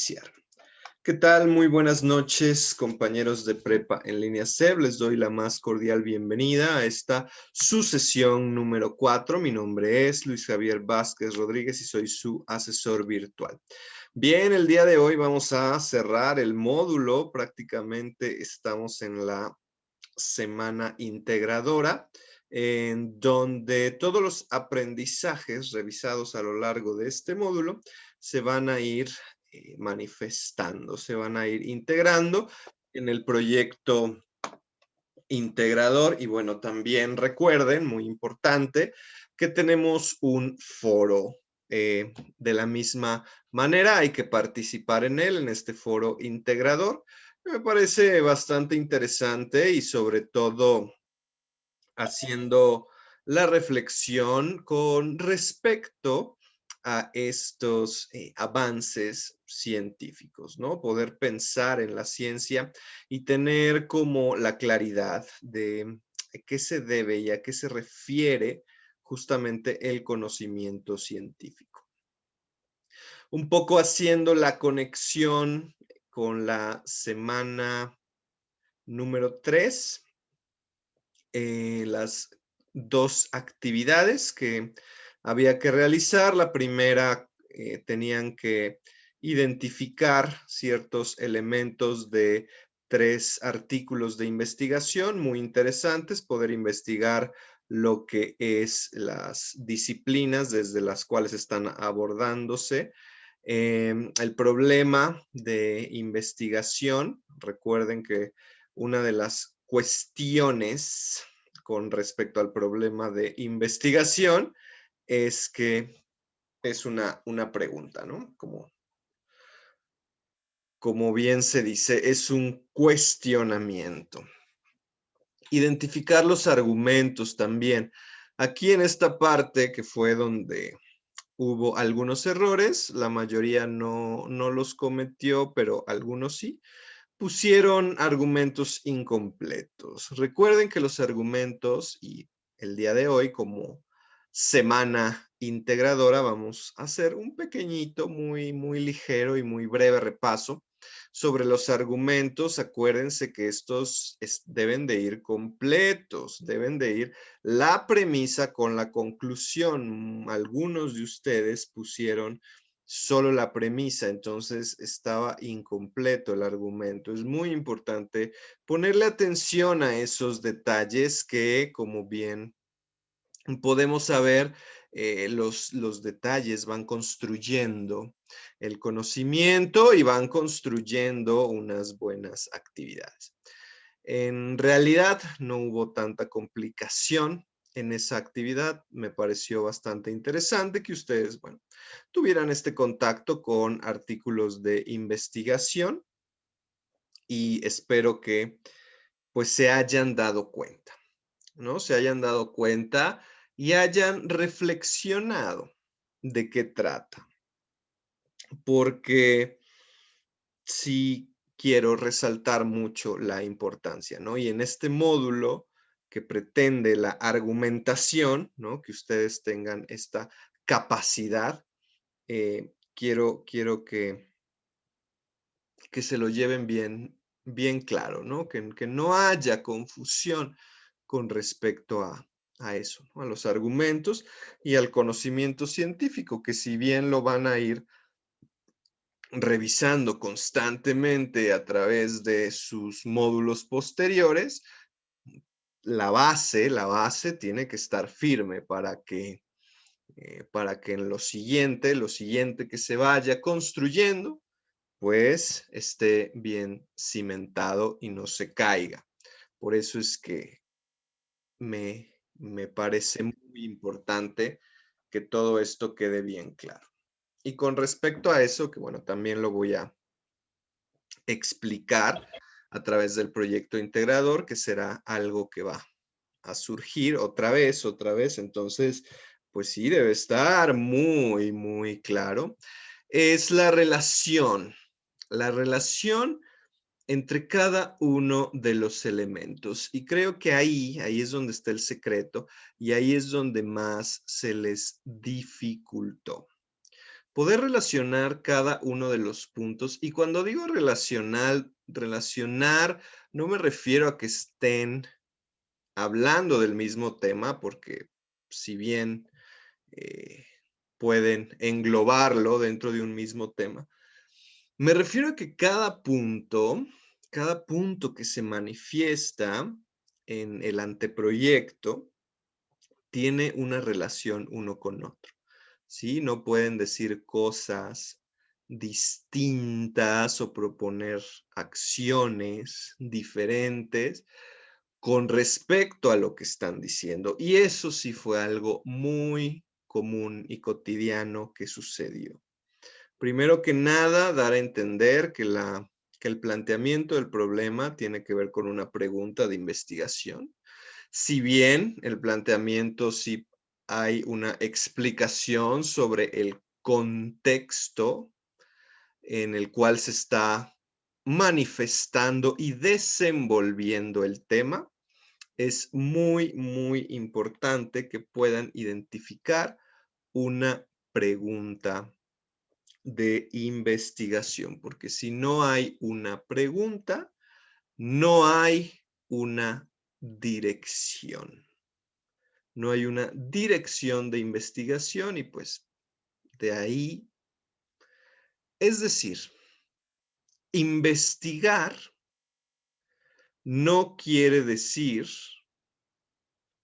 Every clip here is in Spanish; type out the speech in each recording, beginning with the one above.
iniciar. ¿Qué tal? Muy buenas noches, compañeros de Prepa en línea SEB. Les doy la más cordial bienvenida a esta su sesión número 4. Mi nombre es Luis Javier Vázquez Rodríguez y soy su asesor virtual. Bien, el día de hoy vamos a cerrar el módulo. Prácticamente estamos en la semana integradora, en donde todos los aprendizajes revisados a lo largo de este módulo se van a ir manifestando, se van a ir integrando en el proyecto integrador. Y bueno, también recuerden, muy importante, que tenemos un foro. De la misma manera, hay que participar en él, en este foro integrador. Me parece bastante interesante y sobre todo haciendo la reflexión con respecto a estos avances científicos, ¿no? Poder pensar en la ciencia y tener como la claridad de qué se debe y a qué se refiere justamente el conocimiento científico. Un poco haciendo la conexión con la semana número 3, las dos actividades que había que realizar. La primera, tenían que identificar ciertos elementos de 3 artículos de investigación muy interesantes, poder investigar lo que es las disciplinas desde las cuales están abordándose. El problema de investigación, recuerden que una de las cuestiones con respecto al problema de investigación es que es una pregunta, ¿no? Como bien se dice, es un cuestionamiento. Identificar los argumentos también. Aquí en esta parte, que fue donde hubo algunos errores, la mayoría no los cometió, pero algunos sí. Pusieron argumentos incompletos. Recuerden que los argumentos, y el día de hoy como semana integradora, vamos a hacer un pequeñito, muy ligero y muy breve repaso sobre los argumentos. Acuérdense que estos deben de ir completos, deben de ir la premisa con la conclusión. Algunos de ustedes pusieron solo la premisa, entonces estaba incompleto el argumento. Es muy importante ponerle atención a esos detalles que, como bien podemos saber, los detalles van construyendo el conocimiento y van construyendo unas buenas actividades. En realidad no hubo tanta complicación en esa actividad. Me pareció bastante interesante que ustedes, bueno, tuvieran este contacto con artículos de investigación y espero que pues se hayan dado cuenta, ¿no? Se hayan dado cuenta y hayan reflexionado de qué trata. Porque sí quiero resaltar mucho la importancia, ¿no? Y en este módulo que pretende la argumentación, ¿no? Que ustedes tengan esta capacidad, quiero que se lo lleven bien claro, ¿no? Que no haya confusión con respecto a eso, ¿no? A los argumentos y al conocimiento científico, que si bien lo van a ir revisando constantemente a través de sus módulos posteriores, la base tiene que estar firme para que en lo siguiente que se vaya construyendo, pues esté bien cimentado y no se caiga. Por eso es que me parece muy importante que todo esto quede bien claro. Y con respecto a eso, que bueno, también lo voy a explicar a través del proyecto integrador, que será algo que va a surgir otra vez. Entonces, pues sí, debe estar muy claro. Es la relación entre cada uno de los elementos. Y creo que ahí es donde está el secreto y ahí es donde más se les dificultó. Poder relacionar cada uno de los puntos. Y cuando digo relacionar, no me refiero a que estén hablando del mismo tema, porque si bien eh, pueden englobarlo dentro de un mismo tema, me refiero a que cada punto que se manifiesta en el anteproyecto, tiene una relación uno con otro, ¿sí? No pueden decir cosas distintas o proponer acciones diferentes con respecto a lo que están diciendo. Y eso sí fue algo muy común y cotidiano que sucedió. Primero que nada, dar a entender que el planteamiento del problema tiene que ver con una pregunta de investigación. Si bien el planteamiento sí hay una explicación sobre el contexto en el cual se está manifestando y desenvolviendo el tema, es muy, muy importante que puedan identificar una pregunta de investigación, porque si no hay una pregunta, no hay una dirección. No hay una dirección de investigación y pues de ahí, es decir, investigar no quiere decir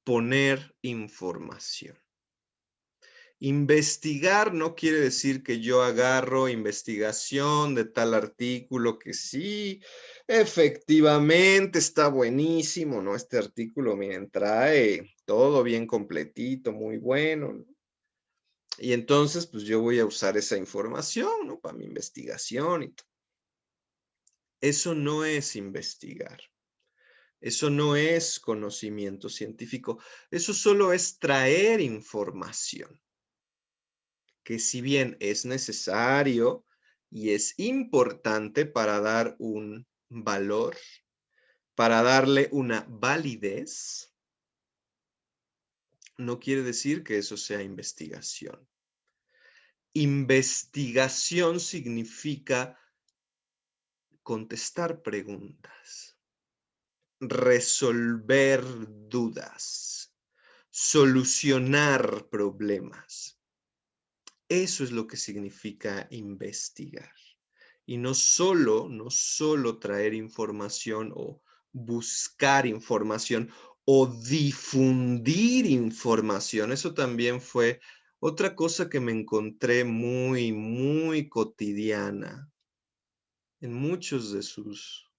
poner información. Investigar no quiere decir que yo agarro investigación de tal artículo que sí, efectivamente está buenísimo, ¿no? Este artículo, miren, trae todo bien completito, muy bueno, ¿no? Y entonces, pues yo voy a usar esa información, ¿no? Para mi investigación y todo. Eso no es investigar. Eso no es conocimiento científico. Eso solo es traer información, que si bien es necesario y es importante para dar un valor, para darle una validez, no quiere decir que eso sea investigación. Investigación significa contestar preguntas, resolver dudas, solucionar problemas. Eso es lo que significa investigar. Y no solo traer información o buscar información o difundir información. Eso también fue otra cosa que me encontré muy, muy cotidiana en muchos de sus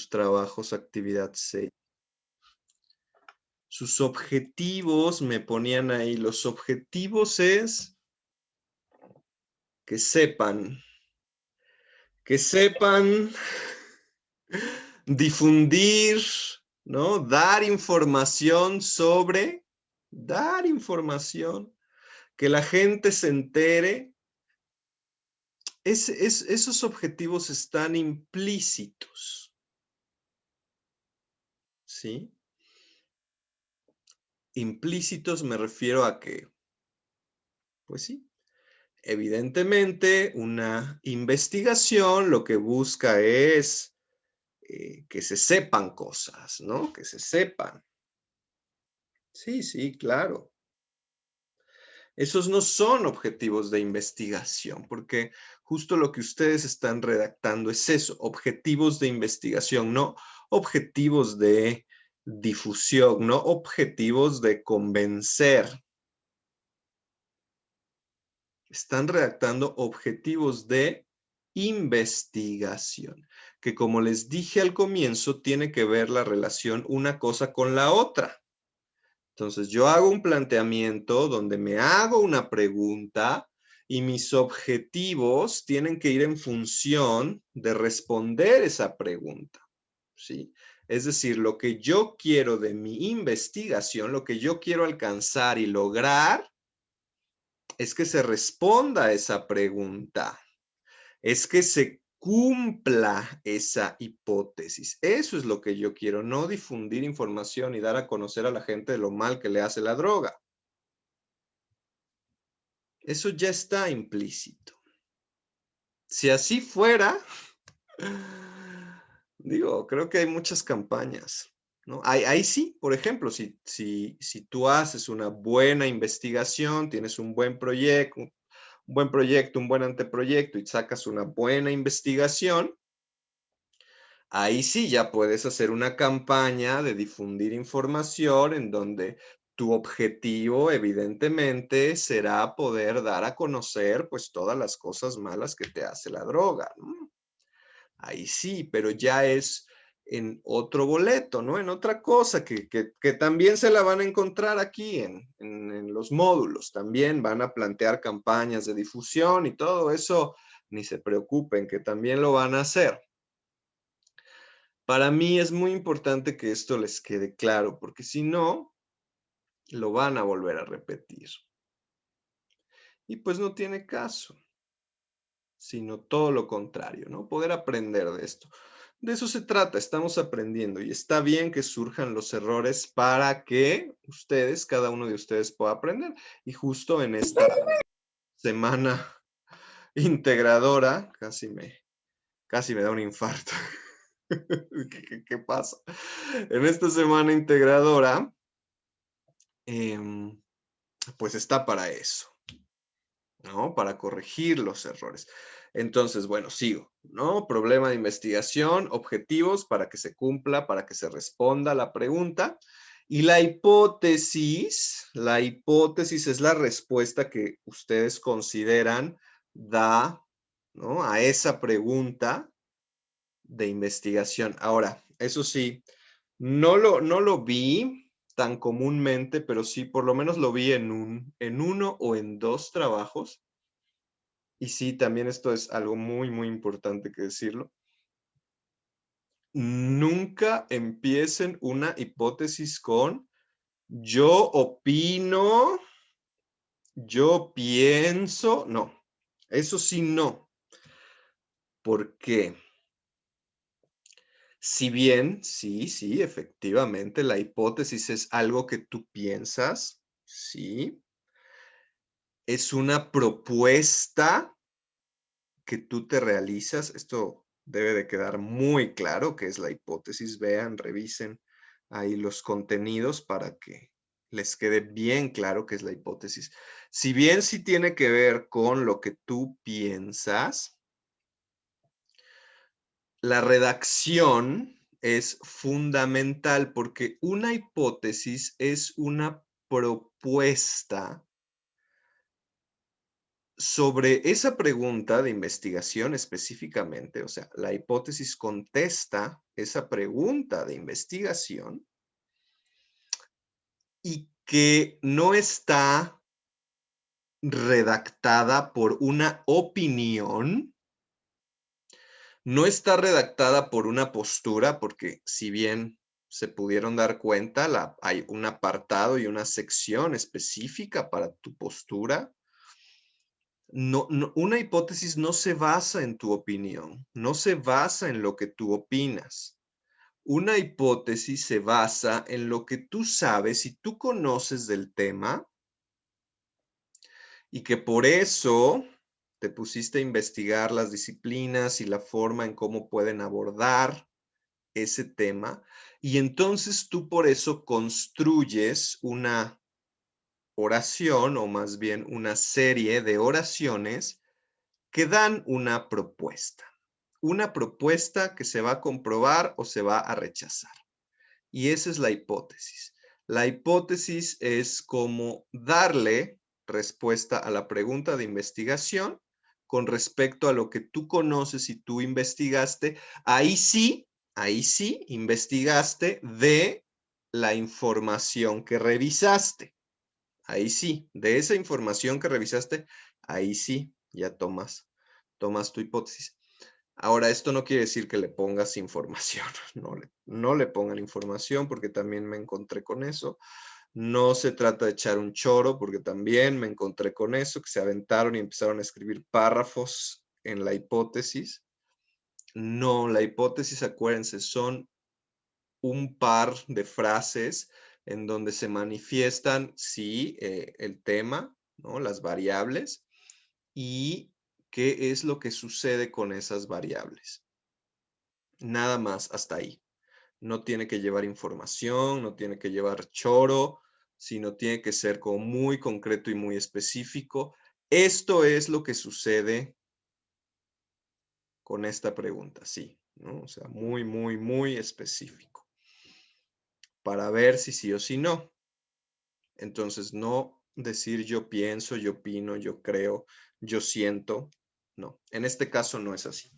trabajos, actividad 6. Sus objetivos me ponían ahí. Los objetivos es que sepan difundir, ¿no? Dar información, que la gente se entere. Esos objetivos están implícitos, ¿sí? Implícitos me refiero a que, pues sí, evidentemente una investigación lo que busca es que se sepan cosas, ¿no? Que se sepan. Sí, sí, claro. Esos no son objetivos de investigación, porque justo lo que ustedes están redactando es eso, objetivos de investigación, no objetivos de difusión, no objetivos de convencer. Están redactando objetivos de investigación, que como les dije al comienzo, tiene que ver la relación una cosa con la otra. Entonces, yo hago un planteamiento donde me hago una pregunta y mis objetivos tienen que ir en función de responder esa pregunta, ¿sí? Es decir, lo que yo quiero de mi investigación, lo que yo quiero alcanzar y lograr es que se responda a esa pregunta, es que se cumpla esa hipótesis. Eso es lo que yo quiero, no difundir información y dar a conocer a la gente de lo mal que le hace la droga. Eso ya está implícito. Si así fuera, digo, creo que hay muchas campañas, ¿no? Ahí sí, por ejemplo, si tú haces una buena investigación, tienes un buen anteproyecto y sacas una buena investigación, ahí sí ya puedes hacer una campaña de difundir información en donde tu objetivo, evidentemente, será poder dar a conocer, pues, todas las cosas malas que te hace la droga, ¿no? Ahí sí, pero ya es en otro boleto, ¿no? En otra cosa que también se la van a encontrar aquí en los módulos. También van a plantear campañas de difusión y todo eso, ni se preocupen, que también lo van a hacer. Para mí es muy importante que esto les quede claro, porque si no, lo van a volver a repetir. Y pues no tiene caso, sino todo lo contrario, ¿no? Poder aprender de esto. De eso se trata, estamos aprendiendo y está bien que surjan los errores para que ustedes, cada uno de ustedes pueda aprender. Y justo en esta semana integradora, casi me da un infarto. ¿Qué pasa? En esta semana integradora, pues está para eso, ¿no? Para corregir los errores. Entonces, bueno, sigo, ¿no? Problema de investigación, objetivos para que se cumpla, para que se responda a la pregunta. Y la hipótesis es la respuesta que ustedes consideran da, ¿no? A esa pregunta de investigación. Ahora, eso sí, no lo vi tan comúnmente, pero sí, por lo menos lo vi en uno o en dos trabajos. Y sí, también esto es algo muy, muy importante que decirlo. Nunca empiecen una hipótesis con yo opino, yo pienso. No, eso sí no. ¿Por qué? Si bien, sí, efectivamente, la hipótesis es algo que tú piensas, sí, es una propuesta que tú te realizas. Esto debe de quedar muy claro que es la hipótesis. Vean, revisen ahí los contenidos para que les quede bien claro qué es la hipótesis. Si bien sí tiene que ver con lo que tú piensas, la redacción es fundamental porque una hipótesis es una propuesta sobre esa pregunta de investigación específicamente. O sea, la hipótesis contesta esa pregunta de investigación y que no está redactada por una opinión. No está redactada por una postura, porque si bien se pudieron dar cuenta, hay un apartado y una sección específica para tu postura. Una hipótesis no se basa en tu opinión, no se basa en lo que tú opinas. Una hipótesis se basa en lo que tú sabes y tú conoces del tema y que por eso te pusiste a investigar las disciplinas y la forma en cómo pueden abordar ese tema, y entonces tú por eso construyes una oración, o más bien una serie de oraciones que dan una propuesta que se va a comprobar o se va a rechazar. Y esa es la hipótesis. La hipótesis es como darle respuesta a la pregunta de investigación con respecto a lo que tú conoces y tú investigaste. Ahí sí, investigaste de la información que revisaste. Ahí sí, de esa información que revisaste, ahí sí, ya tomas tu hipótesis. Ahora, esto no quiere decir que le pongas información, no le pongan información porque también me encontré con eso. No se trata de echar un choro porque también me encontré con eso, que se aventaron y empezaron a escribir párrafos en la hipótesis. No, la hipótesis, acuérdense, son un par de frases en donde se manifiestan, sí, el tema, ¿no? Las variables y qué es lo que sucede con esas variables. Nada más hasta ahí. No tiene que llevar información, no tiene que llevar choro, sino tiene que ser como muy concreto y muy específico. Esto es lo que sucede con esta pregunta, sí, ¿no? O sea, muy, muy, muy específico para ver si sí o si no. Entonces, no decir yo pienso, yo opino, yo creo, yo siento. No, en este caso no es así.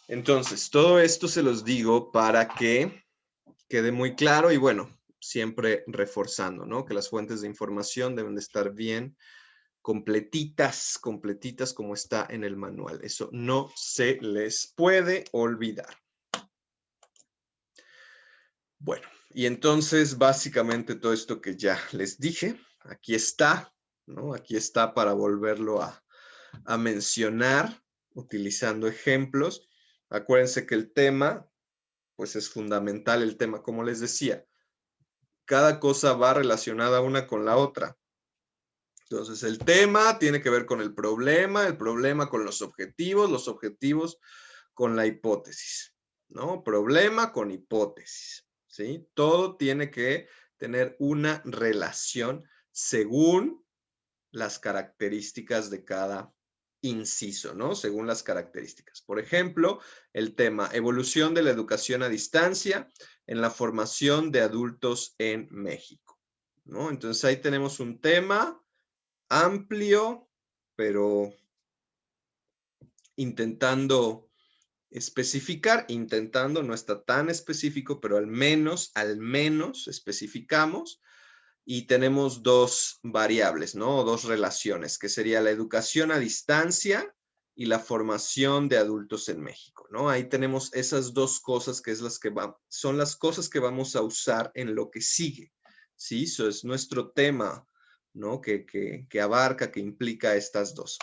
Entonces, todo esto se los digo para que quede muy claro y bueno, siempre reforzando, ¿no? Que las fuentes de información deben de estar bien completitas, completitas como está en el manual. Eso no se les puede olvidar. Bueno, y entonces básicamente todo esto que ya les dije, aquí está, ¿no? Aquí está para volverlo a mencionar utilizando ejemplos. Acuérdense que el tema, pues es fundamental el tema, como les decía, cada cosa va relacionada una con la otra. Entonces, el tema tiene que ver con el problema con los objetivos con la hipótesis, ¿no? Problema con hipótesis, ¿sí? Todo tiene que tener una relación según las características de cada inciso, ¿no? Según las características. Por ejemplo, el tema evolución de la educación a distancia en la formación de adultos en México, ¿no? Entonces ahí tenemos un tema amplio, pero intentando especificar, no está tan específico, pero al menos especificamos y tenemos dos variables, ¿no? Dos relaciones, que sería la educación a distancia y la formación de adultos en México, ¿no? Ahí tenemos esas dos cosas que son las cosas que vamos a usar en lo que sigue, ¿sí? Eso es nuestro tema, ¿no? Que abarca, que implica estas dos.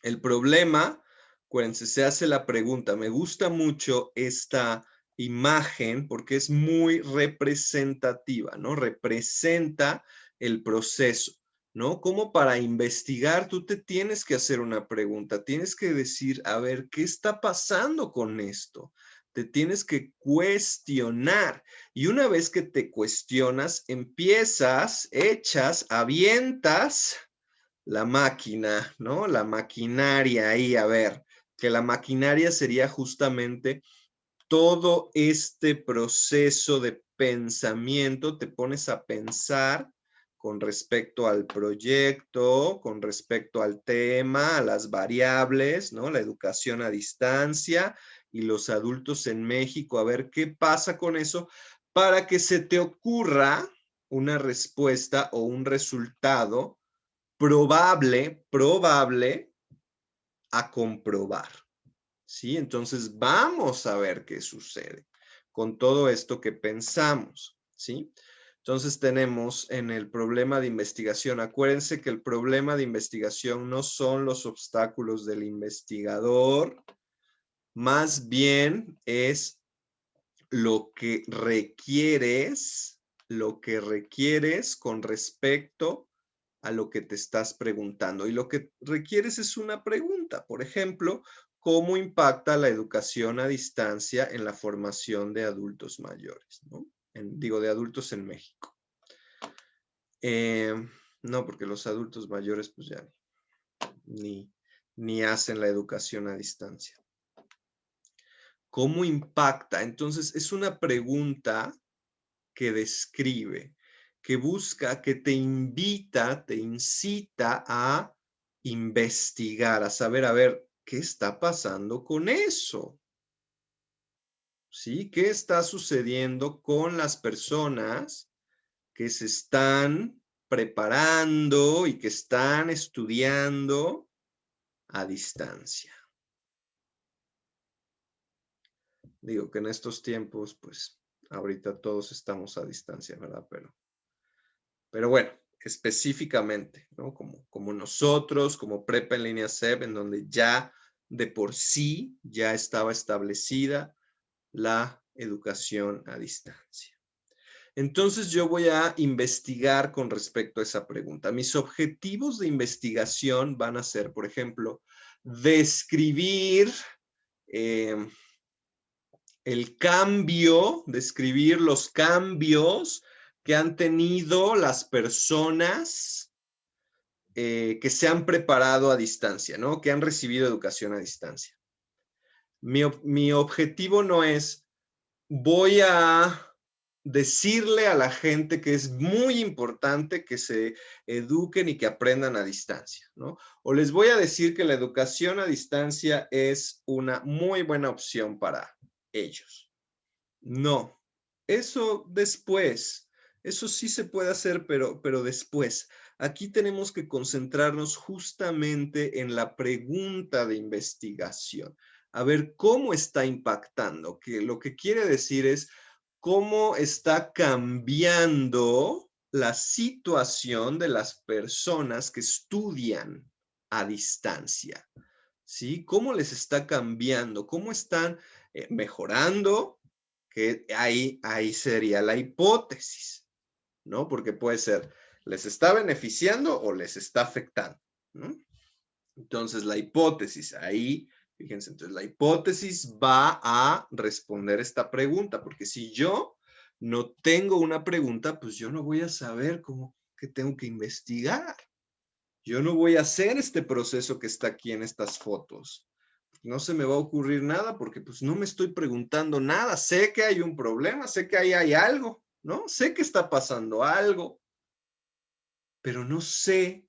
El problema, acuérdense, se hace la pregunta, me gusta mucho esta imagen porque es muy representativa, ¿no? Representa el proceso, ¿no? Como para investigar, tú te tienes que hacer una pregunta, tienes que decir, a ver, ¿qué está pasando con esto? Te tienes que cuestionar. Y una vez que te cuestionas, empiezas, echas, avientas la máquina, ¿no? La maquinaria ahí, a ver, que la maquinaria sería justamente todo este proceso de pensamiento, te pones a pensar con respecto al proyecto, con respecto al tema, a las variables, ¿no? La educación a distancia y los adultos en México, a ver qué pasa con eso para que se te ocurra una respuesta o un resultado probable a comprobar, ¿sí? Entonces vamos a ver qué sucede con todo esto que pensamos, ¿sí? Entonces tenemos en el problema de investigación, acuérdense que el problema de investigación no son los obstáculos del investigador, más bien es lo que requieres con respecto a lo que te estás preguntando. Y lo que requieres es una pregunta. Por ejemplo, ¿cómo impacta la educación a distancia en la formación de adultos mayores? ¿No? De adultos en México. No, porque los adultos mayores pues ya ni hacen la educación a distancia. ¿Cómo impacta? Entonces, es una pregunta que describe, que busca, que te invita, te incita a investigar, a saber, a ver, ¿qué está pasando con eso? ¿Sí? ¿Qué está sucediendo con las personas que se están preparando y que están estudiando a distancia? Digo que en estos tiempos, pues, ahorita todos estamos a distancia, ¿verdad? Pero bueno, específicamente, ¿no? Como nosotros, como Prepa en línea SEP, en donde ya de por sí ya estaba establecida la educación a distancia. Entonces yo voy a investigar con respecto a esa pregunta. Mis objetivos de investigación van a ser, por ejemplo, describir el cambio, describir los cambios que han tenido las personas que se han preparado a distancia, ¿no? Que han recibido educación a distancia. Mi objetivo no es, voy a decirle a la gente que es muy importante que se eduquen y que aprendan a distancia, ¿no? O les voy a decir que la educación a distancia es una muy buena opción para ellos. No, eso después, eso sí se puede hacer, pero después. Aquí tenemos que concentrarnos justamente en la pregunta de investigación, a ver cómo está impactando, que lo que quiere decir es cómo está cambiando la situación de las personas que estudian a distancia, ¿sí? ¿Cómo les está cambiando? ¿Cómo están mejorando? Que ahí sería la hipótesis, ¿no? Porque puede ser, ¿les está beneficiando o les está afectando? ¿No? Entonces, la hipótesis, ahí, fíjense, entonces la hipótesis va a responder esta pregunta, porque si yo no tengo una pregunta, pues yo no voy a saber cómo que tengo que investigar. Yo no voy a hacer este proceso que está aquí en estas fotos. No se me va a ocurrir nada porque pues no me estoy preguntando nada. Sé que hay un problema, sé que ahí hay algo, ¿no? Sé que está pasando algo, pero no sé,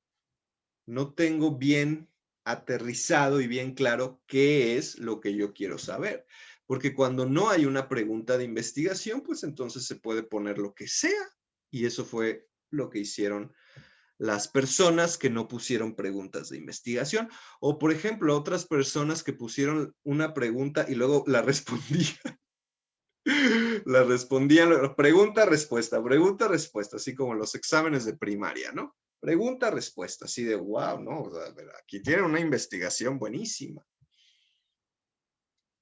no tengo bien aterrizado y bien claro qué es lo que yo quiero saber. Porque cuando no hay una pregunta de investigación, pues entonces se puede poner lo que sea. Y eso fue lo que hicieron las personas que no pusieron preguntas de investigación. O, por ejemplo, otras personas que pusieron una pregunta y luego la respondían. La respondían, pregunta, respuesta, así como los exámenes de primaria, ¿no? Pregunta, respuesta, así de wow, ¿no? O sea, aquí tienen una investigación buenísima.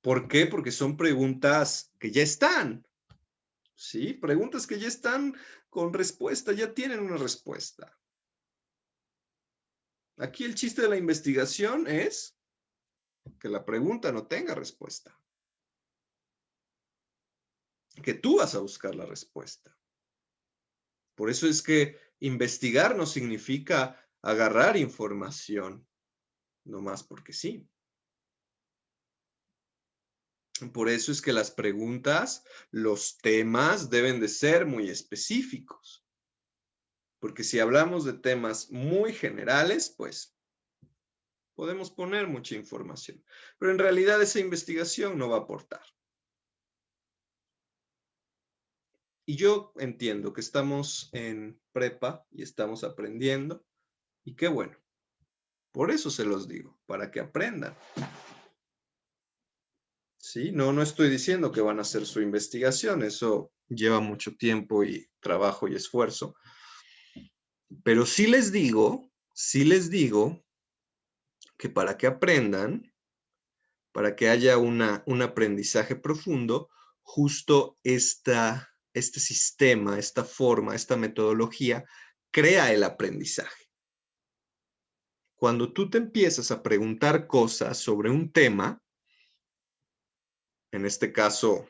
¿Por qué? Porque son preguntas que ya están, ¿sí? Preguntas que ya están con respuesta, ya tienen una respuesta. Aquí el chiste de la investigación es que la pregunta no tenga respuesta. Que tú vas a buscar la respuesta. Por eso es que investigar no significa agarrar información, nomás porque sí. Por eso es que las preguntas, los temas deben de ser muy específicos. Porque si hablamos de temas muy generales, pues podemos poner mucha información. Pero en realidad esa investigación no va a aportar. Y yo entiendo que estamos en prepa y estamos aprendiendo. Y qué bueno. Por eso se los digo, para que aprendan. Sí, no estoy diciendo que van a hacer su investigación. Eso lleva mucho tiempo y trabajo y esfuerzo. Pero sí les digo que para que aprendan, para que haya un aprendizaje profundo, justo este sistema, esta forma, esta metodología, crea el aprendizaje. Cuando tú te empiezas a preguntar cosas sobre un tema, en este caso,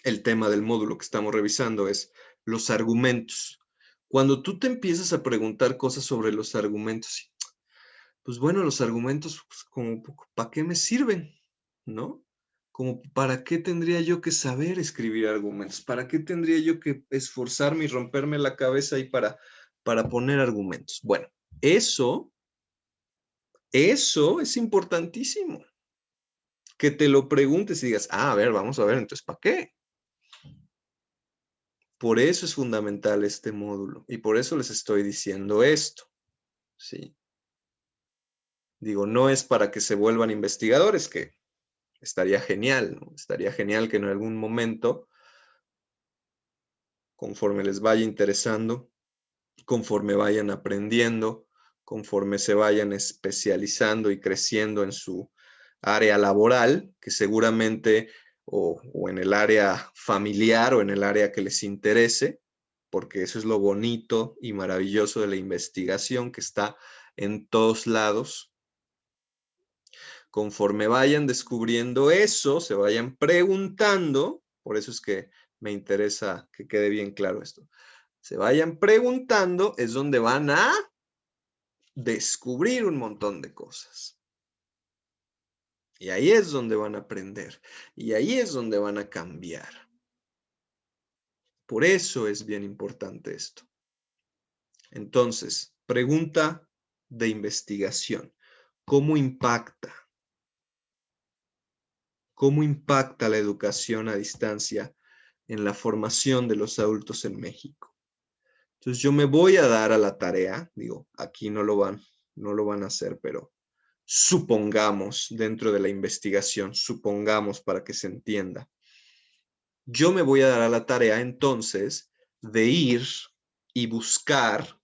el tema del módulo que estamos revisando es los argumentos. Cuando tú te empiezas a preguntar cosas sobre los argumentos, pues bueno, los argumentos, pues, como, ¿para qué me sirven? ¿No? Como, ¿para qué tendría yo que saber escribir argumentos? ¿Para qué tendría yo que esforzarme y romperme la cabeza ahí para poner argumentos? Bueno, eso es importantísimo. Que te lo preguntes y digas, a ver, vamos a ver, entonces, ¿para qué? Por eso es fundamental este módulo y por eso les estoy diciendo esto, ¿sí? Digo, no es para que se vuelvan investigadores, que estaría genial, ¿no? Estaría genial que en algún momento, conforme les vaya interesando, conforme vayan aprendiendo, conforme se vayan especializando y creciendo en su área laboral, que seguramente o en el área familiar o en el área que les interese, porque eso es lo bonito y maravilloso de la investigación, que está en todos lados. Conforme vayan descubriendo eso, se vayan preguntando, por eso es que me interesa que quede bien claro esto, se vayan preguntando, es donde van a descubrir un montón de cosas. Y ahí es donde van a aprender. Y ahí es donde van a cambiar. Por eso es bien importante esto. Entonces, pregunta de investigación. ¿Cómo impacta? ¿Cómo impacta la educación a distancia en la formación de los adultos en México? Entonces, yo me voy a dar a la tarea, digo, aquí no lo van a hacer, pero supongamos dentro de la investigación, supongamos para que se entienda. Yo me voy a dar a la tarea entonces de ir y buscar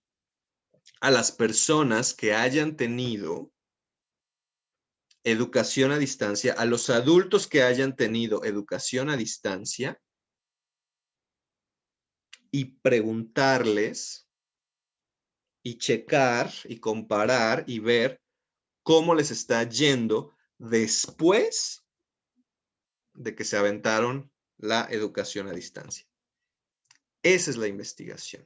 a las personas que hayan tenido educación a distancia, a los adultos que hayan tenido educación a distancia y preguntarles y checar y comparar y ver cómo les está yendo después de que se aventaron la educación a distancia. Esa es la investigación.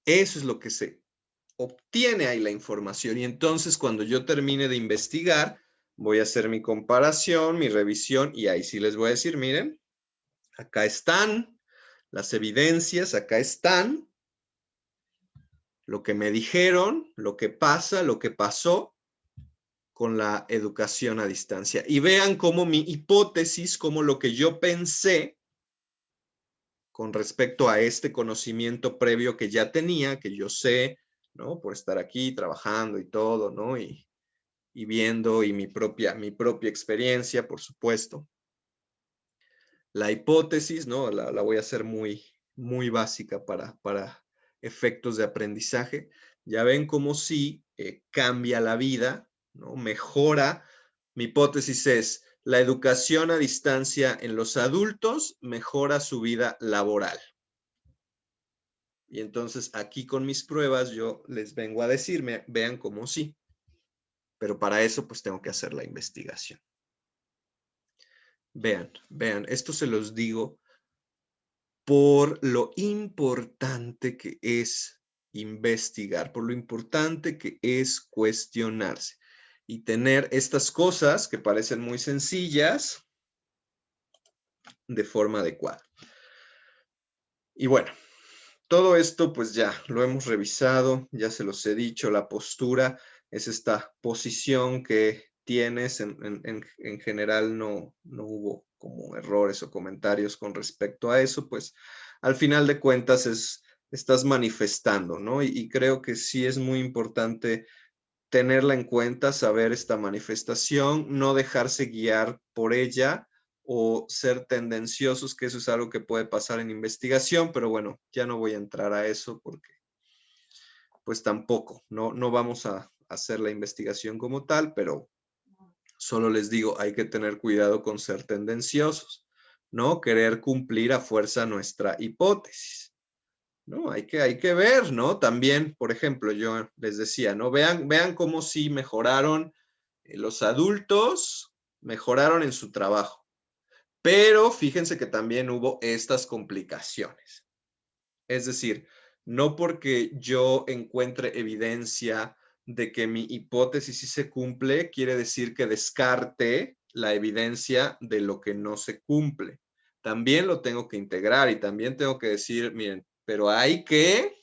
Eso es lo que se obtiene ahí la información. Y entonces cuando yo termine de investigar, voy a hacer mi comparación, mi revisión, y ahí sí les voy a decir, miren, acá están las evidencias, acá están lo que me dijeron, lo que pasa, lo que pasó con la educación a distancia. Y vean cómo mi hipótesis, cómo lo que yo pensé con respecto a este conocimiento previo que ya tenía, que yo sé, ¿no? Por estar aquí trabajando y todo, ¿no? Y viendo y mi propia experiencia, por supuesto. La hipótesis, ¿no? La voy a hacer muy básica para efectos de aprendizaje. Ya ven cómo sí cambia la vida, ¿no? Mejora. Mi hipótesis es, la educación a distancia en los adultos mejora su vida laboral. Y entonces aquí con mis pruebas yo les vengo a decirme, vean cómo sí. Pero para eso pues tengo que hacer la investigación. Vean, esto se los digo por lo importante que es investigar, por lo importante que es cuestionarse y tener estas cosas que parecen muy sencillas de forma adecuada. Y bueno, todo esto pues ya lo hemos revisado, ya se los he dicho, la postura es esta posición que tienes, en general no hubo como errores o comentarios con respecto a eso, pues al final de cuentas estás manifestando, ¿no? Y creo que sí es muy importante tenerla en cuenta, saber esta manifestación, no dejarse guiar por ella o ser tendenciosos, que eso es algo que puede pasar en investigación, pero bueno, ya no voy a entrar a eso porque pues tampoco, no vamos a hacer la investigación como tal, pero solo les digo, hay que tener cuidado con ser tendenciosos, ¿no? Querer cumplir a fuerza nuestra hipótesis. ¿No? Hay que ver, ¿no? También, por ejemplo, yo les decía, ¿no? Vean cómo sí mejoraron los adultos, mejoraron en su trabajo. Pero fíjense que también hubo estas complicaciones. Es decir, no porque yo encuentre evidencia de que mi hipótesis sí se cumple, quiere decir que descarte la evidencia de lo que no se cumple. También lo tengo que integrar y también tengo que decir, miren, pero hay que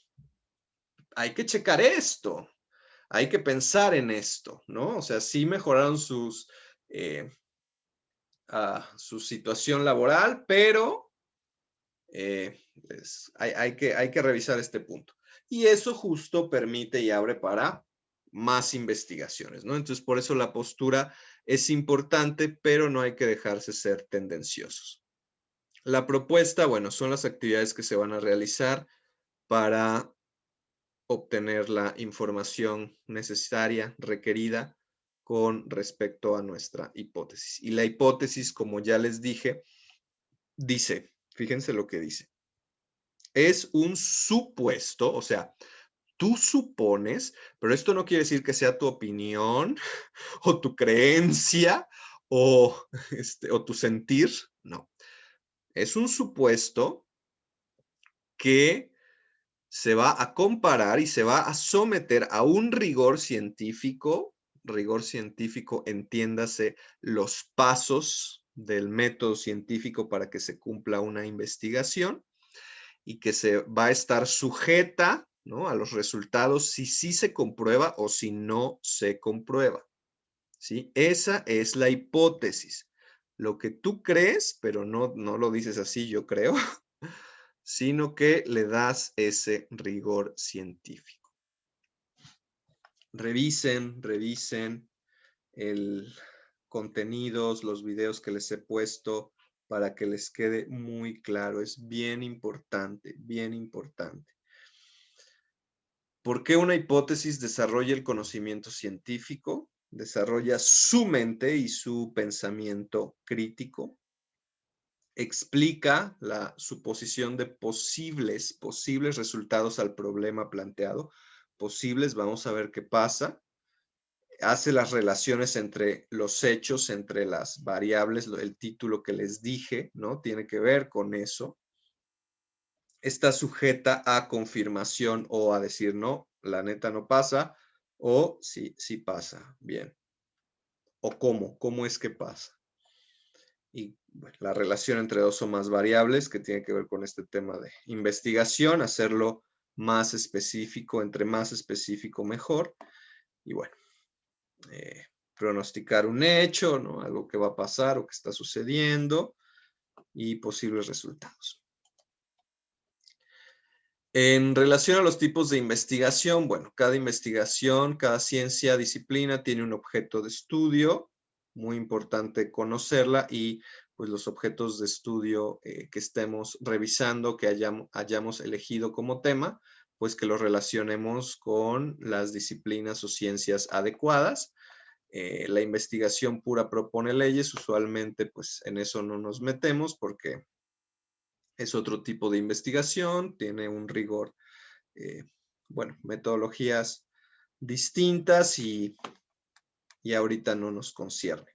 checar esto, hay que pensar en esto, ¿no? O sea, sí mejoraron su situación laboral, pero hay que revisar este punto. Y eso justo permite y abre para más investigaciones, ¿no? Entonces, por eso la postura es importante, pero no hay que dejarse ser tendenciosos. La propuesta, bueno, son las actividades que se van a realizar para obtener la información necesaria, requerida, con respecto a nuestra hipótesis. Y la hipótesis, como ya les dije, dice, fíjense lo que dice, es un supuesto, o sea, tú supones, pero esto no quiere decir que sea tu opinión o tu creencia o, o tu sentir, no. Es un supuesto que se va a comparar y se va a someter a un rigor científico, entiéndase los pasos del método científico para que se cumpla una investigación y que se va a estar sujeta, ¿no?, a los resultados si sí se comprueba o si no se comprueba, ¿sí? Esa es la hipótesis. Lo que tú crees, pero no lo dices así, yo creo, sino que le das ese rigor científico. Revisen el contenidos, los videos que les he puesto para que les quede muy claro. Es bien importante, bien importante. ¿Por qué una hipótesis desarrolla el conocimiento científico? Desarrolla su mente y su pensamiento crítico. Explica la suposición de posibles resultados al problema planteado. Posibles, vamos a ver qué pasa. Hace las relaciones entre los hechos, entre las variables, el título que les dije, ¿no? Tiene que ver con eso. Está sujeta a confirmación o a decir, no, la neta no pasa, o sí, sí pasa, bien. O cómo es que pasa. Y bueno, la relación entre dos o más variables que tiene que ver con este tema de investigación, hacerlo más específico, entre más específico mejor. Y bueno, pronosticar un hecho, ¿no?, algo que va a pasar o que está sucediendo y posibles resultados. En relación a los tipos de investigación, bueno, cada investigación, cada ciencia, disciplina tiene un objeto de estudio, muy importante conocerla y pues los objetos de estudio que estemos revisando, que hayamos elegido como tema, pues que los relacionemos con las disciplinas o ciencias adecuadas. La investigación pura propone leyes, usualmente pues en eso no nos metemos porque es otro tipo de investigación, tiene un rigor, bueno, metodologías distintas y ahorita no nos concierne.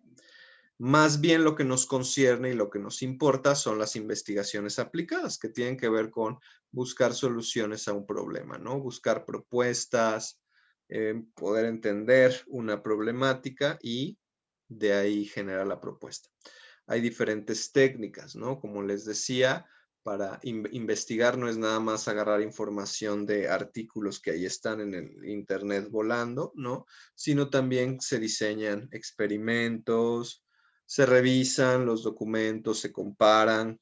Más bien lo que nos concierne y lo que nos importa son las investigaciones aplicadas que tienen que ver con buscar soluciones a un problema, ¿no? Buscar propuestas, poder entender una problemática y de ahí generar la propuesta. Hay diferentes técnicas, ¿no? Como les decía, para investigar no es nada más agarrar información de artículos que ahí están en el internet volando, ¿no? Sino también se diseñan experimentos, se revisan los documentos, se comparan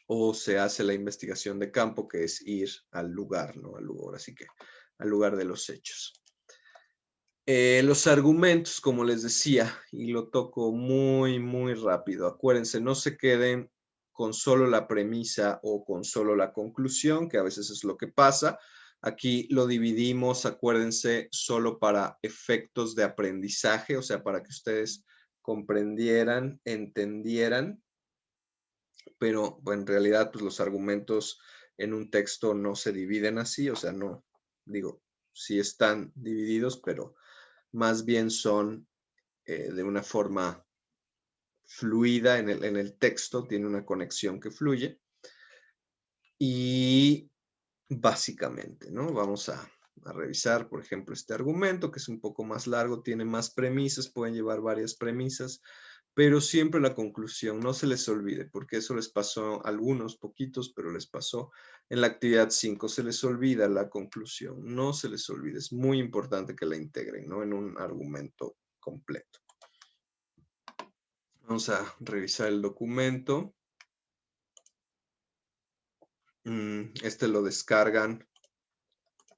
o se hace la investigación de campo, que es ir al lugar, ¿no? Al lugar, así que al lugar de los hechos. Los argumentos, como les decía, y lo toco muy, muy rápido. Acuérdense, no se queden con solo la premisa o con solo la conclusión, que a veces es lo que pasa. Aquí lo dividimos, acuérdense, solo para efectos de aprendizaje, o sea, para que ustedes comprendieran, entendieran, pero bueno, en realidad, pues los argumentos en un texto no se dividen así, o sea, no, digo, sí están divididos, pero más bien son de una forma fluida en el texto, tiene una conexión que fluye. Y básicamente, ¿no? Vamos a revisar, por ejemplo, este argumento, que es un poco más largo, tiene más premisas, pueden llevar varias premisas, pero siempre la conclusión, no se les olvide, porque eso les pasó a algunos, poquitos, pero les pasó en la actividad 5, se les olvida la conclusión, no se les olvide, es muy importante que la integren, ¿no?, en un argumento completo. Vamos a revisar el documento. Este lo descargan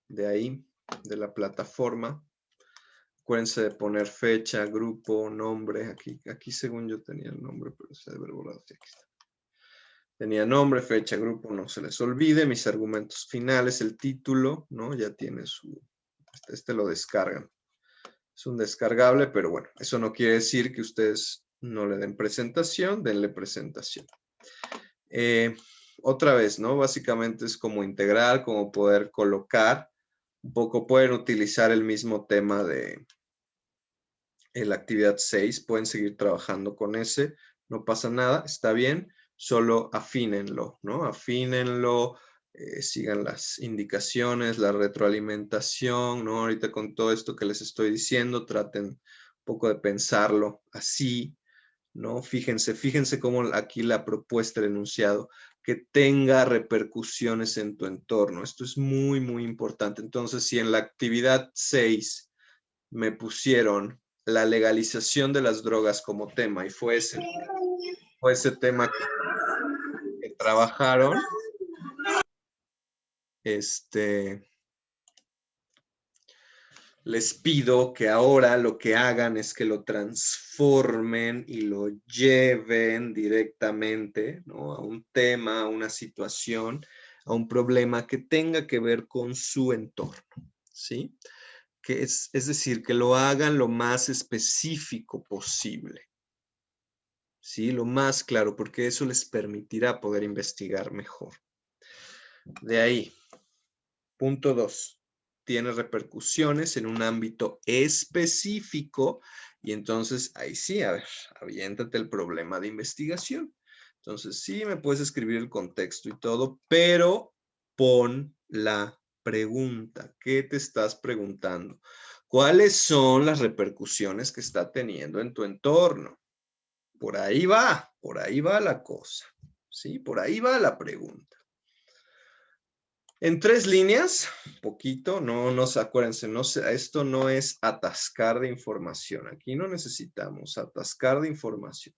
de ahí, de la plataforma. Acuérdense de poner fecha, grupo, nombre. Aquí según yo tenía el nombre, pero se debe haber borrado. Sí, aquí está. Tenía nombre, fecha, grupo, no se les olvide. Mis argumentos finales, el título, ¿no? Ya tiene su... Este lo descargan. Es un descargable, pero bueno, eso no quiere decir que ustedes no le den presentación, denle presentación. Otra vez, ¿no? Básicamente es como integrar, como poder colocar. Un poco pueden utilizar el mismo tema de la actividad 6, pueden seguir trabajando con ese, no pasa nada, está bien, solo afínenlo, ¿no? Afínenlo, sigan las indicaciones, la retroalimentación, ¿no? Ahorita con todo esto que les estoy diciendo, traten un poco de pensarlo así, ¿no? Fíjense cómo aquí la propuesta, el enunciado, que tenga repercusiones en tu entorno. Esto es muy, muy importante. Entonces, si en la actividad 6 me pusieron la legalización de las drogas como tema y fue ese tema que trabajaron, les pido que ahora lo que hagan es que lo transformen y lo lleven directamente, ¿no? A un tema, a una situación, a un problema que tenga que ver con su entorno, ¿sí? Que es decir, que lo hagan lo más específico posible, ¿sí? Lo más claro, porque eso les permitirá poder investigar mejor. De ahí, punto 2. Tiene repercusiones en un ámbito específico y entonces ahí sí, a ver, aviéntate el problema de investigación. Entonces sí, me puedes escribir el contexto y todo, pero pon la pregunta. ¿Qué te estás preguntando? ¿Cuáles son las repercusiones que está teniendo en tu entorno? Por ahí va la cosa, ¿sí? Por ahí va la pregunta. En 3 líneas, poquito, acuérdense, esto no es atascar de información. Aquí no necesitamos atascar de información.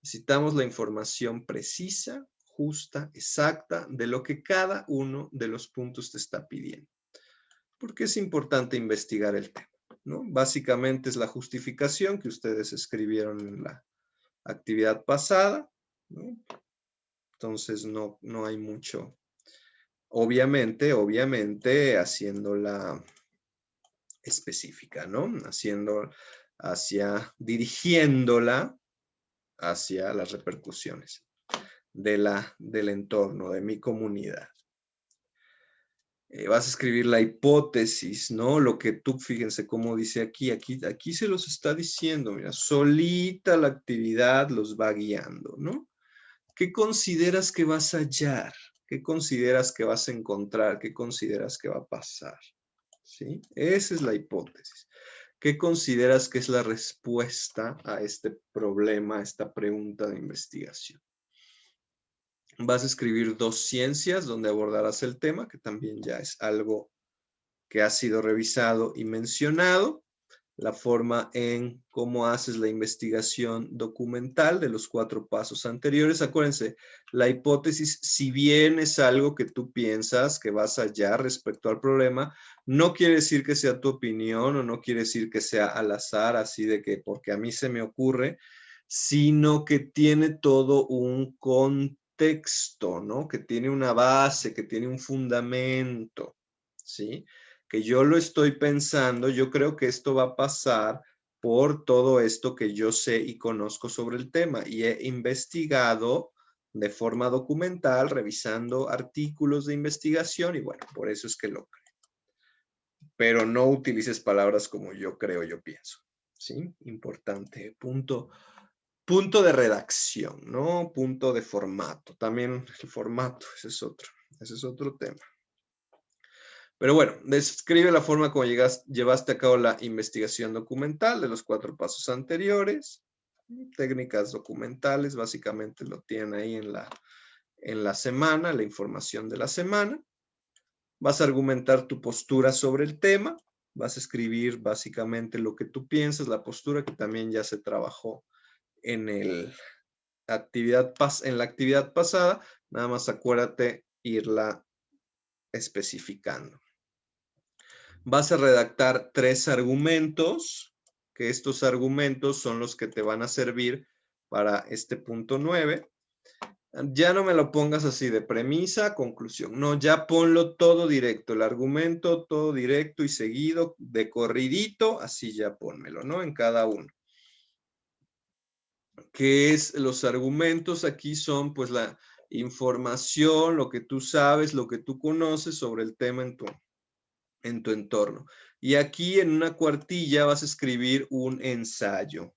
Necesitamos la información precisa, justa, exacta, de lo que cada uno de los puntos te está pidiendo. Porque es importante investigar el tema, ¿no? Básicamente es la justificación que ustedes escribieron en la actividad pasada, ¿no? Entonces no hay mucho. Obviamente, haciéndola específica, ¿no? Dirigiéndola hacia las repercusiones del entorno, de mi comunidad. Vas a escribir la hipótesis, ¿no? Lo que tú, fíjense cómo dice aquí se los está diciendo, mira, solita la actividad los va guiando, ¿no? ¿Qué consideras que vas a hallar? ¿Qué consideras que vas a encontrar? ¿Qué consideras que va a pasar? ¿Sí? Esa es la hipótesis. ¿Qué consideras que es la respuesta a este problema, a esta pregunta de investigación? Vas a escribir 2 ciencias donde abordarás el tema, que también ya es algo que ha sido revisado y mencionado. La forma en cómo haces la investigación documental de los 4 pasos anteriores. Acuérdense, la hipótesis, si bien es algo que tú piensas que vas a hallar respecto al problema, no quiere decir que sea tu opinión o no quiere decir que sea al azar, así de que porque a mí se me ocurre, sino que tiene todo un contexto, ¿no? Que tiene una base, que tiene un fundamento, ¿sí? Que yo lo estoy pensando, yo creo que esto va a pasar por todo esto que yo sé y conozco sobre el tema y he investigado de forma documental, revisando artículos de investigación y bueno, por eso es que lo creo. Pero no utilices palabras como yo creo, yo pienso, ¿sí? Importante. Punto de redacción, ¿no? Punto de formato. También el formato, ese es otro tema. Pero bueno, describe la forma como llevaste a cabo la investigación documental de los 4 pasos anteriores. Técnicas documentales, básicamente lo tienen ahí en la semana, la información de la semana. Vas a argumentar tu postura sobre el tema. Vas a escribir básicamente lo que tú piensas, la postura que también ya se trabajó en la actividad pasada. Nada más acuérdate irla especificando. Vas a redactar 3 argumentos, que estos argumentos son los que te van a servir para este punto 9. Ya no me lo pongas así de premisa, conclusión. No, ya ponlo todo directo, el argumento todo directo y seguido, de corridito, así ya pónmelo, ¿no? En cada uno. ¿Qué es los argumentos? Aquí son pues la información, lo que tú sabes, lo que tú conoces sobre el tema en tu entorno. Y aquí en una cuartilla vas a escribir un ensayo.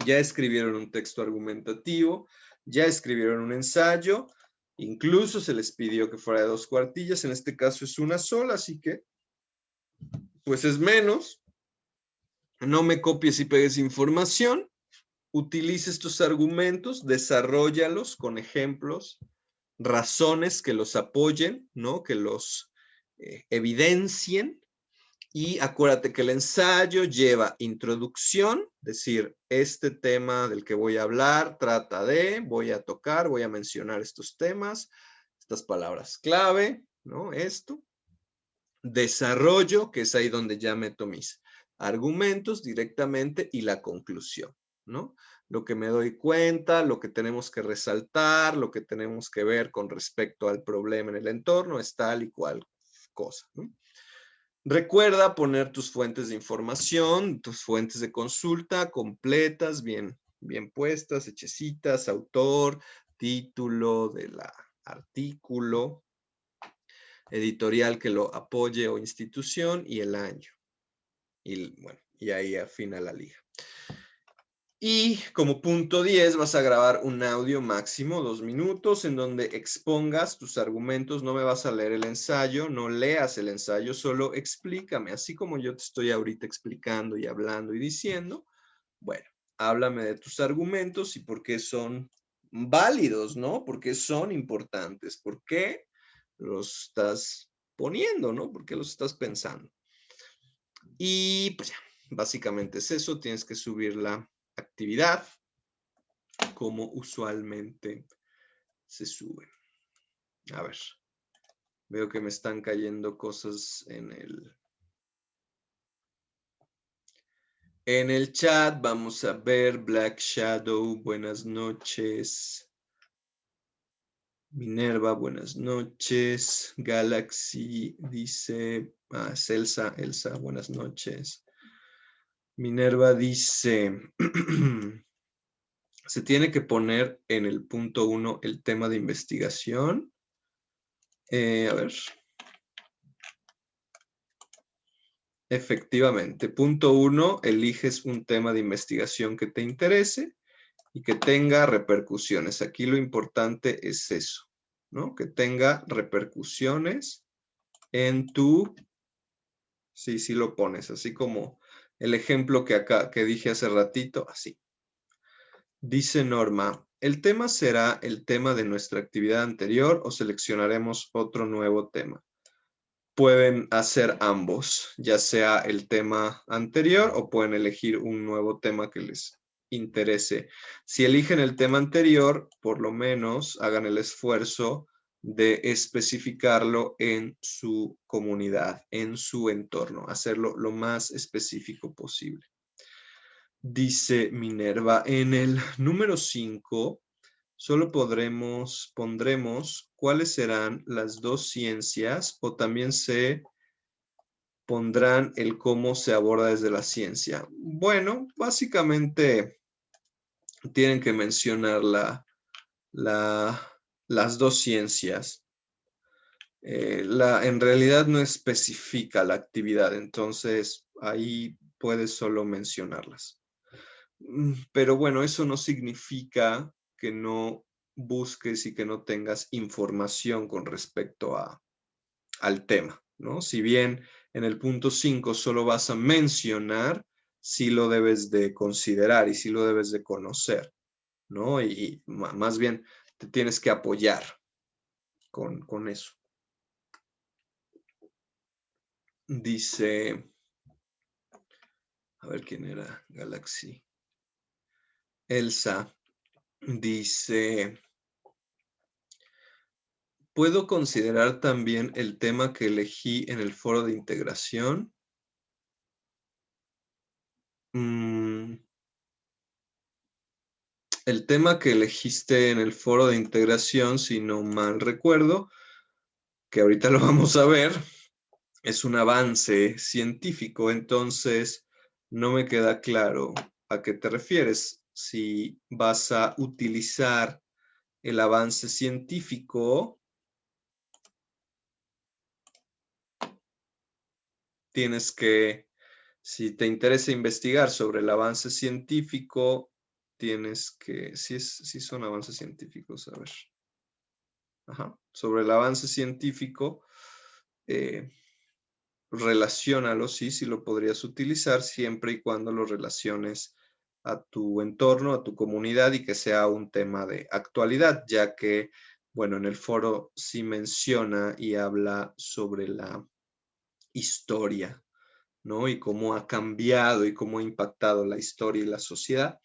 Ya escribieron un texto argumentativo, ya escribieron un ensayo, incluso se les pidió que fuera de 2 cuartillas, en este caso es una sola, así que pues es menos. No me copies y pegues información, utiliza estos argumentos, desarróllalos con ejemplos, razones que los apoyen, ¿no? Que los evidencien. Y acuérdate que el ensayo lleva introducción, es decir, este tema del que voy a hablar trata de, voy a tocar, voy a mencionar estos temas, estas palabras clave, ¿no? Esto. Desarrollo, que es ahí donde ya meto mis argumentos directamente, y la conclusión, ¿no? Lo que me doy cuenta, lo que tenemos que resaltar, lo que tenemos que ver con respecto al problema en el entorno, es tal y cual cosa, ¿no? Recuerda poner tus fuentes de información, tus fuentes de consulta completas, bien puestas, hechecitas, autor, título del artículo, editorial que lo apoye o institución y el año. Y bueno, y ahí afina la liga. Y como punto 10 vas a grabar un audio máximo 2 minutos en donde expongas tus argumentos. No me vas a leer el ensayo, no leas el ensayo, solo explícame, así como yo te estoy ahorita explicando y hablando y diciendo. Bueno, háblame de tus argumentos y por qué son válidos, ¿no? ¿Por qué son importantes? ¿Por qué los estás poniendo, ¿no? ¿Por qué los estás pensando? Y pues ya, básicamente es eso. Tienes que subir la actividad como usualmente se sube. A ver, veo que me están cayendo cosas en el chat. Vamos a ver. Black Shadow, buenas noches. Minerva, buenas noches. Galaxy dice, Elsa, buenas noches. Minerva dice, se tiene que poner en el punto 1 el tema de investigación. A ver. Efectivamente. Punto 1, eliges un tema de investigación que te interese y que tenga repercusiones. Aquí lo importante es eso, ¿no? Que tenga repercusiones en tu... Sí, sí lo pones, así como el ejemplo que dije hace ratito, así. Dice Norma, ¿el tema será el tema de nuestra actividad anterior o seleccionaremos otro nuevo tema? Pueden hacer ambos, ya sea el tema anterior o pueden elegir un nuevo tema que les interese. Si eligen el tema anterior, por lo menos hagan el esfuerzo de especificarlo en su comunidad, en su entorno, hacerlo lo más específico posible. Dice Minerva, en el número 5, solo pondremos cuáles serán las 2 ciencias o también se pondrán el cómo se aborda desde la ciencia. Bueno, básicamente tienen que mencionar las 2 ciencias. En realidad no especifica la actividad, entonces ahí puedes solo mencionarlas. Pero bueno, eso no significa que no busques y que no tengas información con respecto al tema, ¿no? Si bien en el punto 5 solo vas a mencionar, sí lo debes de considerar y sí lo debes de conocer, ¿no? Y más bien te tienes que apoyar con eso. Dice, a ver quién era, Galaxy. Elsa dice, ¿puedo considerar también el tema que elegí en el foro de integración? El tema que elegiste en el foro de integración, si no mal recuerdo, que ahorita lo vamos a ver, es un avance científico, entonces no me queda claro a qué te refieres. Si vas a utilizar el avance científico, tienes que, si te interesa investigar sobre el avance científico, tienes que, si son avances científicos, a ver. Ajá. Sobre el avance científico, relaciónalo, sí lo podrías utilizar siempre y cuando lo relaciones a tu entorno, a tu comunidad y que sea un tema de actualidad, ya que, bueno, en el foro sí menciona y habla sobre la historia, ¿no? Y cómo ha cambiado y cómo ha impactado la historia y la sociedad.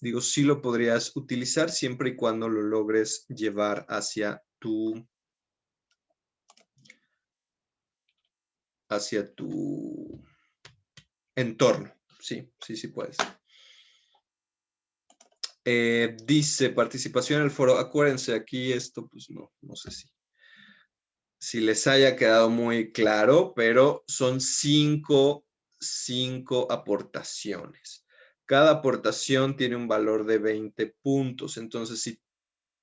Digo, sí lo podrías utilizar siempre y cuando lo logres llevar hacia tu entorno. Sí puedes. Dice participación en el foro. Acuérdense, aquí esto, pues no sé si les haya quedado muy claro, pero son cinco aportaciones. Cada aportación tiene un valor de 20 puntos. Entonces, si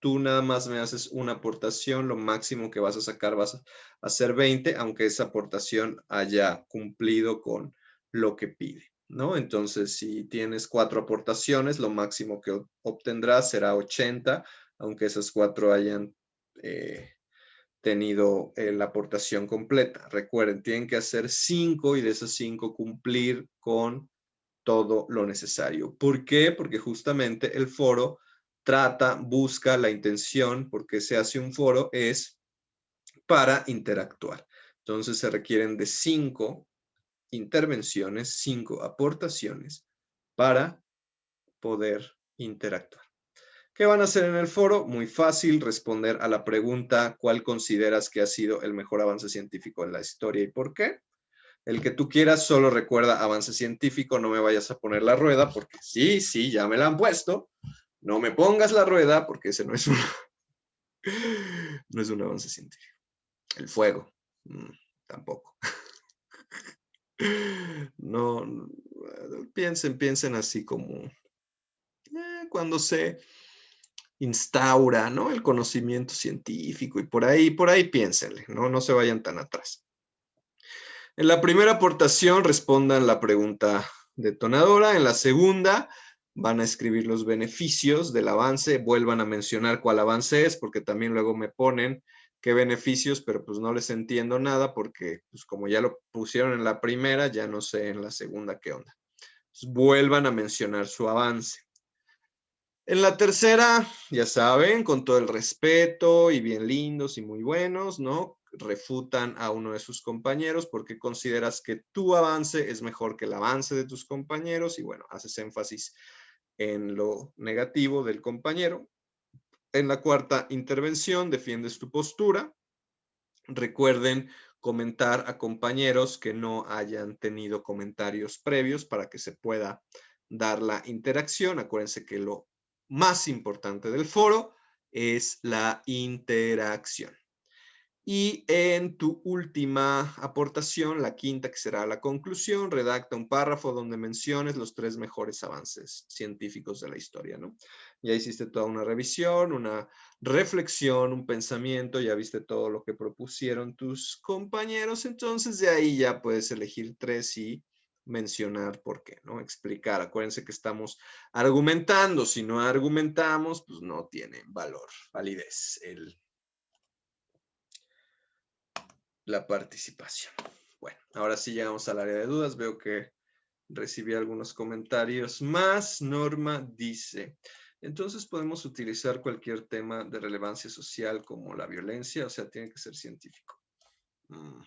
tú nada más me haces una aportación, lo máximo que vas a sacar vas a hacer 20, aunque esa aportación haya cumplido con lo que pide, ¿no? Entonces, si tienes 4 aportaciones, lo máximo que obtendrás será 80, aunque esas 4 hayan tenido la aportación completa. Recuerden, tienen que hacer 5 y de esas 5 cumplir con todo lo necesario. ¿Por qué? Porque justamente el foro busca la intención, porque se hace un foro, es para interactuar. Entonces se requieren de 5 intervenciones, 5 aportaciones para poder interactuar. ¿Qué van a hacer en el foro? Muy fácil, responder a la pregunta ¿cuál consideras que ha sido el mejor avance científico en la historia y por qué? El que tú quieras, solo recuerda avance científico, no me vayas a poner la rueda, porque sí, ya me la han puesto. No me pongas la rueda, porque ese no es no es un avance científico. El fuego, tampoco. No, piensen así como cuando se instaura, ¿no? El conocimiento científico y por ahí piénsenle, no se vayan tan atrás. En la primera aportación respondan la pregunta detonadora. En la segunda van a escribir los beneficios del avance. Vuelvan a mencionar cuál avance es, porque también luego me ponen qué beneficios, pero pues no les entiendo nada porque pues como ya lo pusieron en la primera, ya no sé en la segunda qué onda. Entonces, vuelvan a mencionar su avance. En la tercera, ya saben, con todo el respeto y bien lindos y muy buenos, ¿no? Refutan a uno de sus compañeros porque consideras que tu avance es mejor que el avance de tus compañeros y bueno, haces énfasis en lo negativo del compañero. En la cuarta intervención, defiendes tu postura. Recuerden comentar a compañeros que no hayan tenido comentarios previos para que se pueda dar la interacción. Acuérdense que lo más importante del foro es la interacción. Y en tu última aportación, la quinta, que será la conclusión, redacta un párrafo donde menciones los 3 mejores avances científicos de la historia, ¿no? Ya hiciste toda una revisión, una reflexión, un pensamiento, ya viste todo lo que propusieron tus compañeros, entonces de ahí ya puedes elegir 3 y mencionar por qué, ¿no? Explicar. Acuérdense que estamos argumentando. Si no argumentamos, pues no tiene valor, validez la participación. Bueno, ahora sí llegamos al área de dudas. Veo que recibí algunos comentarios más. Norma dice, entonces podemos utilizar cualquier tema de relevancia social como la violencia, o sea, tiene que ser científico. A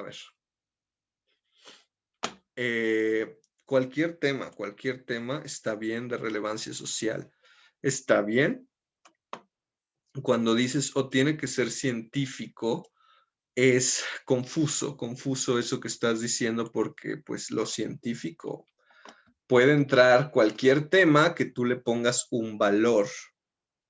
ver. Cualquier tema está bien de relevancia social. Está bien cuando dices o tiene que ser científico. Es confuso eso que estás diciendo porque pues lo científico puede entrar cualquier tema que tú le pongas un valor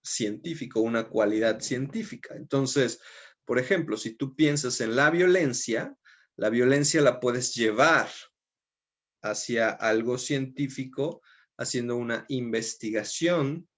científico, una cualidad científica. Entonces, por ejemplo, si tú piensas en la violencia la puedes llevar hacia algo científico haciendo una investigación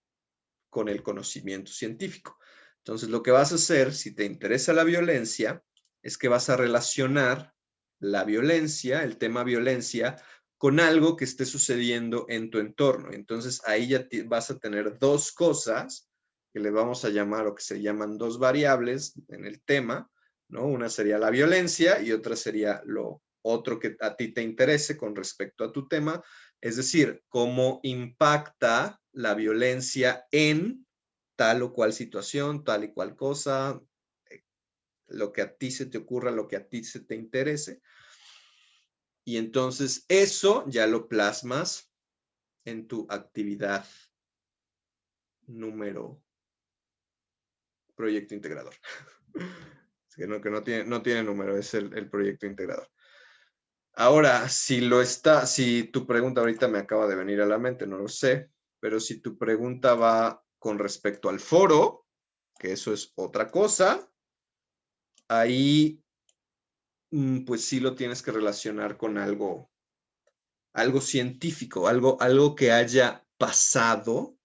con el conocimiento científico. Entonces, lo que vas a hacer, si te interesa la violencia, es que vas a relacionar la violencia, el tema violencia, con algo que esté sucediendo en tu entorno. Entonces, ahí ya vas a tener dos cosas que le vamos a llamar o que se llaman dos variables en el tema, ¿no? Una sería la violencia y otra sería lo otro que a ti te interese con respecto a tu tema, es decir, cómo impacta la violencia en tal o cual situación, tal y cual cosa, lo que a ti se te ocurra, lo que a ti se te interese. Y entonces eso ya lo plasmas en tu actividad número proyecto integrador. Es que no tiene número, es el proyecto integrador. Ahora, si tu pregunta ahorita me acaba de venir a la mente, no lo sé, pero si tu pregunta va con respecto al foro, que eso es otra cosa, ahí pues sí lo tienes que relacionar con algo científico, algo que haya pasado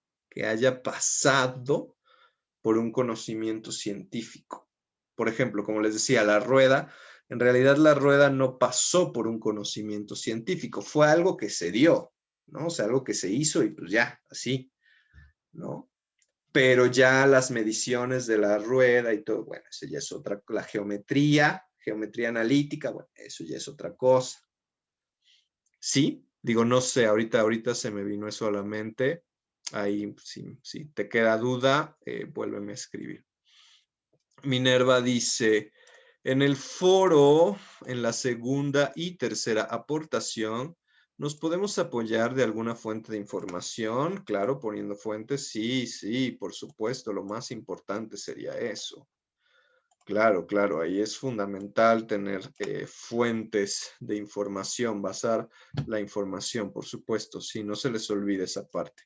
por un conocimiento científico. Por ejemplo, como les decía, la rueda, en realidad la rueda no pasó por un conocimiento científico, fue algo que se dio, ¿no? O sea, algo que se hizo y pues ya, así, ¿no? Pero ya las mediciones de la rueda y todo, bueno, eso ya es otra, la geometría analítica, bueno, eso ya es otra cosa. Sí, digo, no sé, ahorita se me vino eso a la mente. Ahí, si te queda duda, vuélveme a escribir. Minerva dice, en el foro, en la segunda y tercera aportación, ¿nos podemos apoyar de alguna fuente de información? Claro, poniendo fuentes, sí, por supuesto, lo más importante sería eso. Claro, ahí es fundamental tener fuentes de información, basar la información, por supuesto, si no se les olvide esa parte.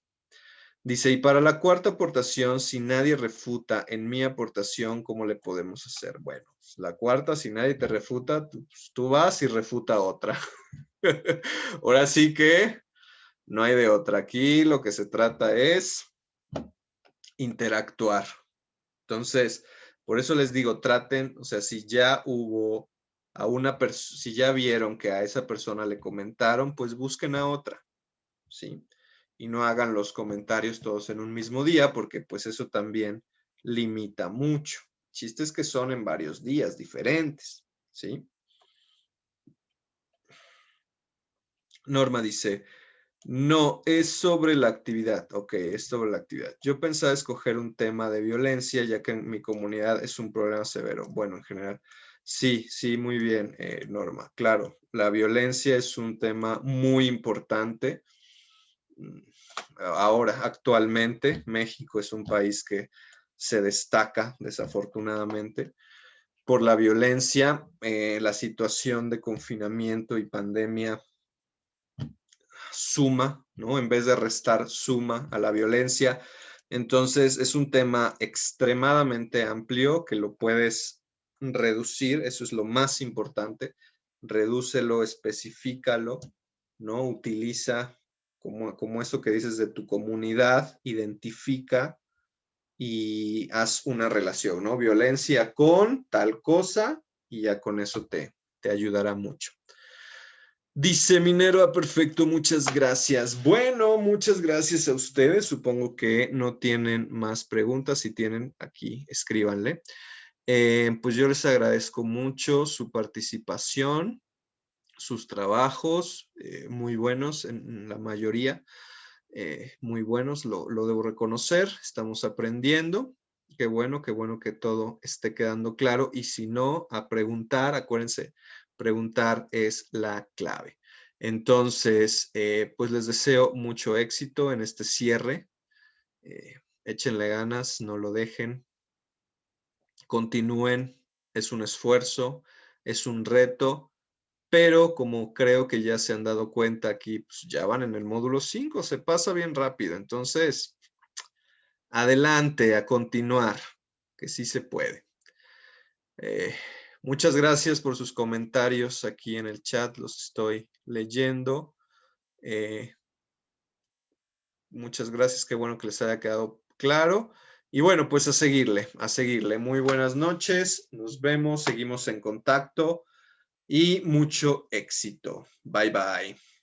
Dice, y para la cuarta aportación, si nadie refuta en mi aportación, ¿cómo le podemos hacer? Bueno, pues, la cuarta, si nadie te refuta, tú vas y refuta otra. Ahora sí que no hay de otra. Aquí lo que se trata es interactuar. Entonces, por eso les digo, traten, o sea, si ya hubo a una persona, si ya vieron que a esa persona le comentaron, pues busquen a otra, ¿sí? Y no hagan los comentarios todos en un mismo día, porque pues eso también limita mucho. Chistes que son en varios días diferentes, ¿sí? Norma dice, no, es sobre la actividad. Ok, es sobre la actividad. Yo pensaba escoger un tema de violencia, ya que en mi comunidad es un problema severo. Bueno, en general, sí, muy bien, Norma. Claro, la violencia es un tema muy importante. Ahora, actualmente, México es un país que se destaca, desafortunadamente, por la violencia. La situación de confinamiento y pandemia suma, ¿no? En vez de restar, suma a la violencia. Entonces, es un tema extremadamente amplio que lo puedes reducir, eso es lo más importante. Redúcelo, especifícalo, ¿no? Utiliza como eso que dices de tu comunidad, identifica y haz una relación, ¿no? Violencia con tal cosa y ya con eso te ayudará mucho. Dice Minerva, perfecto, muchas gracias. Bueno, muchas gracias a ustedes. Supongo que no tienen más preguntas. Si tienen, aquí escríbanle. Pues yo les agradezco mucho su participación, sus trabajos, muy buenos en la mayoría, muy buenos, lo debo reconocer. Estamos aprendiendo. Qué bueno que todo esté quedando claro. Y si no, a preguntar, acuérdense, preguntar es la clave. Entonces, pues les deseo mucho éxito en este cierre. Échenle ganas, no lo dejen. Continúen, es un esfuerzo, es un reto, pero como creo que ya se han dado cuenta aquí, pues ya van en el módulo 5, se pasa bien rápido. Entonces, adelante, a continuar, que sí se puede. Muchas gracias por sus comentarios aquí en el chat, los estoy leyendo. Muchas gracias, qué bueno que les haya quedado claro. Y bueno, pues a seguirle, a seguirle. Muy buenas noches, nos vemos, seguimos en contacto y mucho éxito. Bye bye.